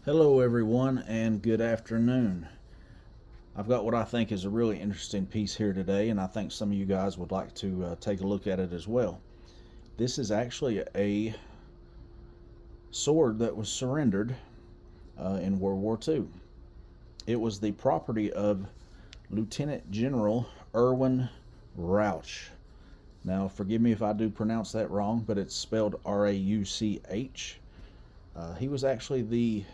Hello, everyone, and good afternoon. I've got what I think is a really interesting piece here today, and I think some of you guys would like to take a look at it as well. This is actually a sword that was surrendered in World War II. It was the property of Lieutenant General Erwin Rauch. Now, forgive me if I do pronounce that wrong, but it's spelled R-A-U-C-H. He was actually the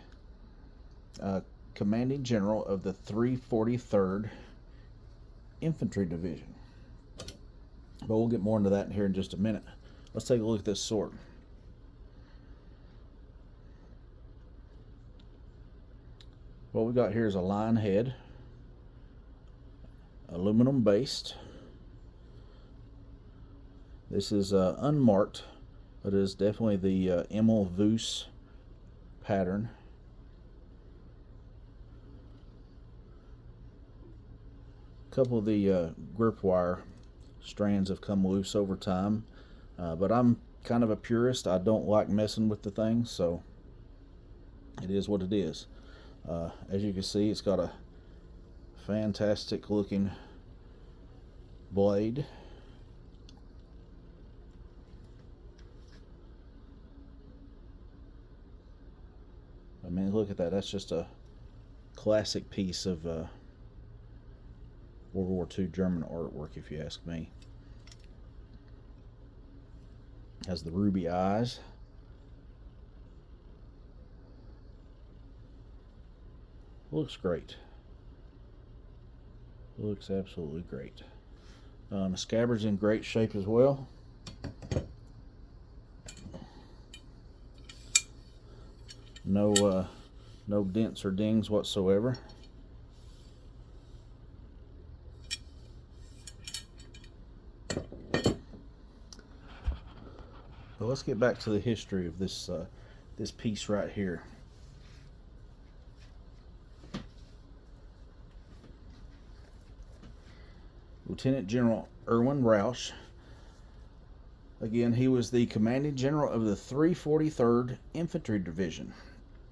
uh, commanding general of the 343rd Infantry Division. But we'll get more into that here in just a minute. Let's take a look at this sword. What we got here is a lion head, aluminum based. This is unmarked, but it is definitely the Emil Voos pattern. A couple of the grip wire strands have come loose over time, but I'm kind of a purist. I don't like messing with the things, so it is what it is. As you can see, it's got a fantastic looking blade. I mean, look at that. That's just a classic piece of World War II German artwork, if you ask me. Has the ruby eyes. Looks great. Looks absolutely great. The scabbard's in great shape as well. No dents or dings whatsoever. But let's get back to the history of this piece right here. Lieutenant General Erwin Rauch. Again, he was the commanding general of the 343rd Infantry Division.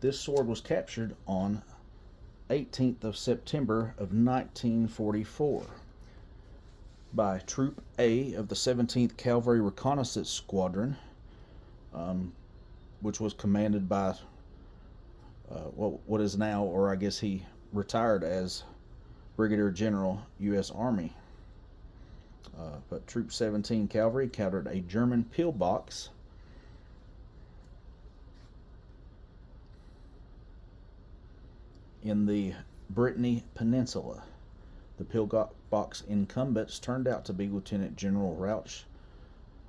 This sword was captured on 18th of September of 1944 by Troop A of the 17th Cavalry Reconnaissance Squadron, which was commanded by what is now, or I guess he retired as, Brigadier General, U.S. Army. But Troop 17 Cavalry encountered a German pillbox in the Brittany Peninsula. The pillbox incumbents turned out to be Lieutenant General Rauch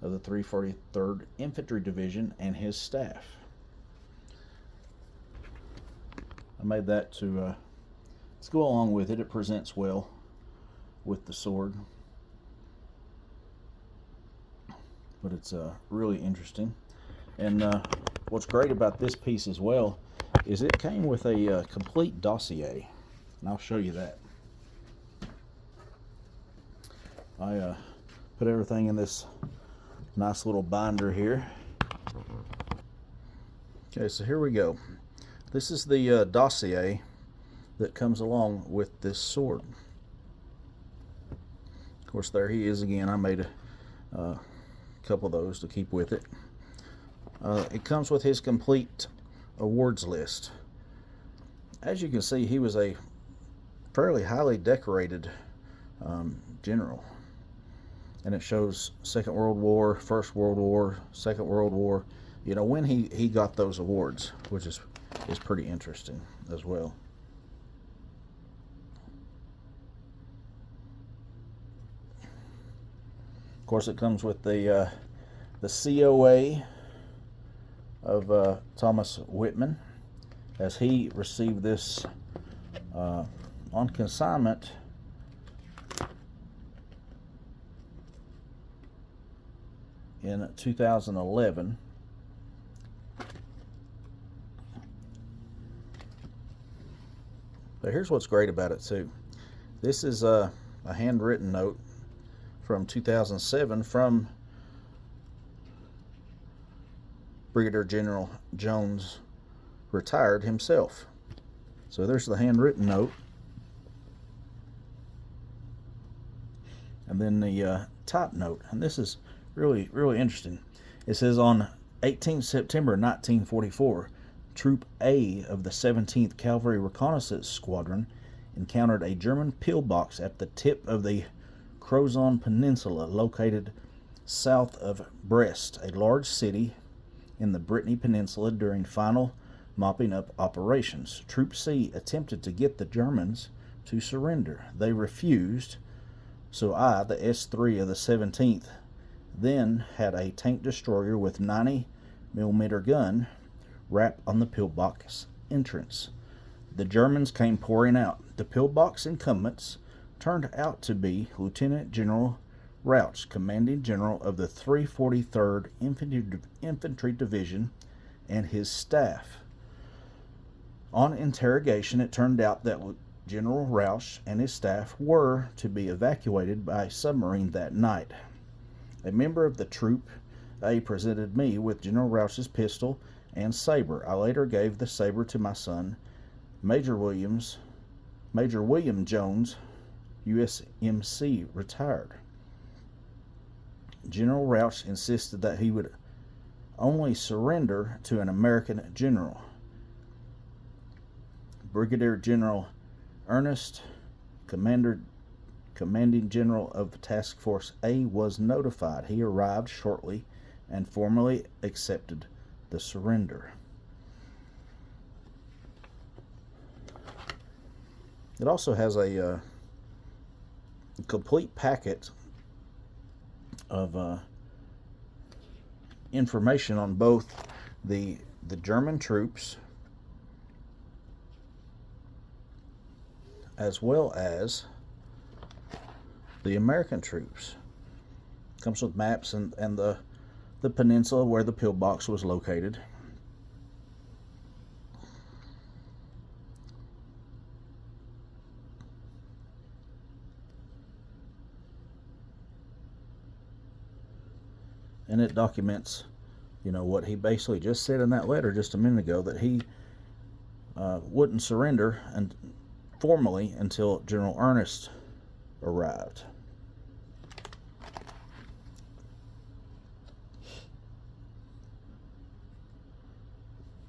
of the 343rd Infantry Division and his staff. I made that to let's go along with it. It presents well with the sword. But it's really interesting. And what's great about this piece as well is it came with a complete dossier, and I'll show you that. I put everything in this nice little binder here. Okay, so here we go. This is the dossier that comes along with this sword. Of course, there he is again. I made a couple of those to keep with it. It comes with his complete awards list. As you can see, he was a fairly highly decorated general, and it shows Second World War, First World War, Second World War, you know, when he got those awards, which is pretty interesting as well. Of course, it comes with the COA of Thomas Whitman, as he received this on consignment in 2011. But here's what's great about it too. This is a handwritten note from 2007 from Brigadier General Jones retired himself. So there's the handwritten note. And then the type note. And this is really, really interesting. It says, on 18 September 1944, Troop A of the 17th Cavalry Reconnaissance Squadron encountered a German pillbox at the tip of the Crozon Peninsula, located south of Brest, a large city in the Brittany Peninsula, during final mopping up operations. Troop C attempted to get the Germans to surrender. They refused, so I, the S-3 of the 17th, then had a tank destroyer with 90mm gun wrap on the pillbox entrance. The Germans came pouring out. The pillbox incumbents turned out to be Lt Gen Rauch, commanding general of the 343rd Infantry Division, and his staff. On interrogation, it turned out that General Rauch and his staff were to be evacuated by submarine that night. A member of the Troop A presented me with General Rauch's pistol and saber. I later gave the saber to my son, Major William Jones, USMC, retired. General Rauch insisted that he would only surrender to an American general. Brigadier General Ernest, commanding general of Task Force A, was notified. He arrived shortly and formally accepted the surrender. It also has a complete packet of information on both the German troops as well as the American troops. Comes with maps and the peninsula where the pillbox was located. And it documents, what he basically just said in that letter just a minute ago, that he wouldn't surrender formally until General Ernest arrived.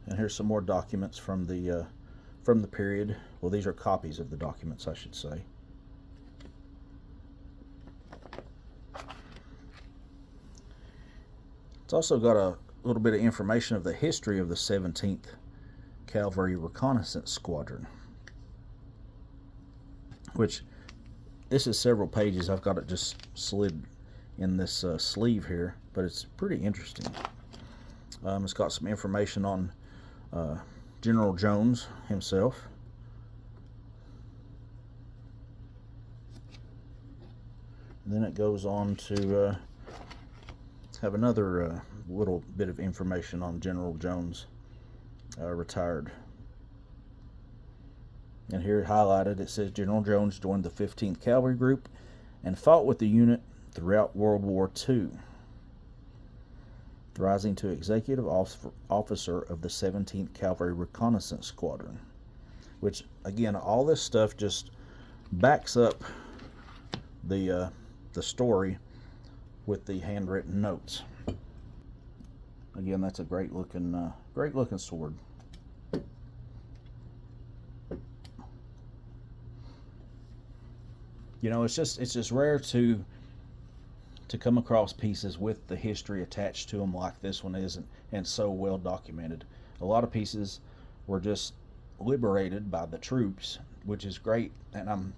And here's some more documents from the period. Well, these are copies of the documents, I should say. It's also got a little bit of information of the history of the 17th Cavalry Reconnaissance Squadron, which this is several pages. I've got it just slid in this sleeve here, but it's pretty interesting. It's got some information on General Jones himself. And then it goes on to have another little bit of information on General Jones, retired. And here highlighted, it says General Jones joined the 15th Cavalry Group and fought with the unit throughout World War II, rising to executive officer of the 17th Cavalry Reconnaissance Squadron. Which, again, all this stuff just backs up the story with the handwritten notes. Again, that's a great looking sword. It's just rare to come across pieces with the history attached to them like this one is, and so well documented. A lot of pieces were just liberated by the troops, which is great, and I'm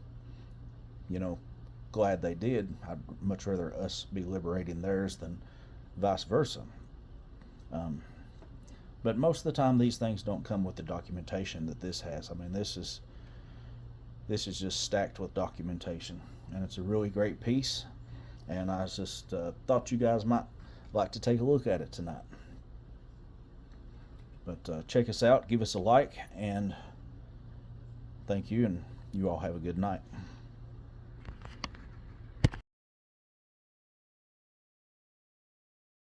glad they did. I'd much rather us be liberating theirs than vice versa. But most of the time these things don't come with the documentation that this has. I mean, this is just stacked with documentation, and it's a really great piece, and I just thought you guys might like to take a look at it tonight. But check us out, give us a like, and thank you, and you all have a good night.